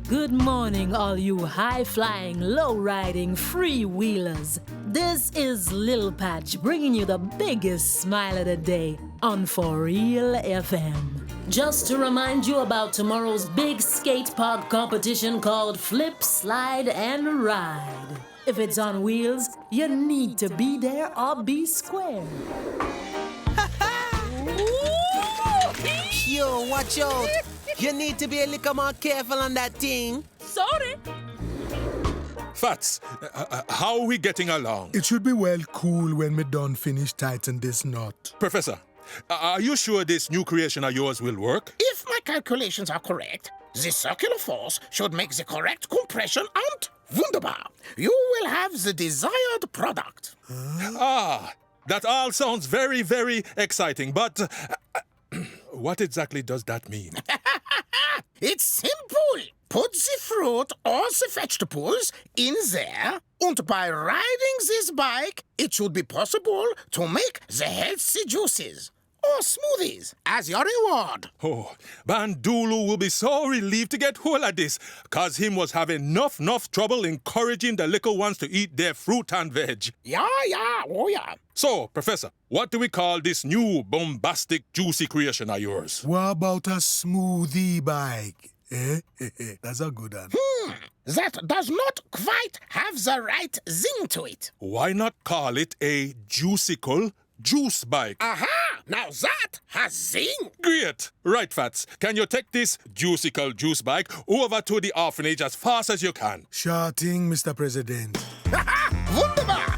Good morning, all you high-flying, low-riding freewheelers. This is Lil Patch bringing you the biggest smile of the day on For Real FM. Just to remind you about tomorrow's big skate park competition called Flip, Slide, and Ride. If it's on wheels, you need to be there or be square. Yo, watch out. You need to be a little more careful on that thing. Sorry. Fats, how are we getting along? It should be well cool when me done finish tighten this knot. Professor, are you sure this new creation of yours will work? If my calculations are correct, the circular force should make the correct compression and wunderbar. You will have the desired product. That all sounds very, very exciting, but what exactly does that mean? It's simple. Put the fruit or the vegetables in there, and by riding this bike, it should be possible to make the healthy juices or smoothies as your reward. Oh, Bandulu will be so relieved to get hold of this, cause him was having enough trouble encouraging the little ones to eat their fruit and veg. Yeah, oh yeah. So, Professor, what do we call this new bombastic, juicy creation of yours? What about a smoothie bike? That's a good one. That does not quite have the right zing to it. Why not call it a Juicycle juice bike? Aha! Now that has zing. Great! Right, Fats. Can you take this Juicycle juice bike over to the orphanage as fast as you can? Sure thing, Mr. President. Wunderbar!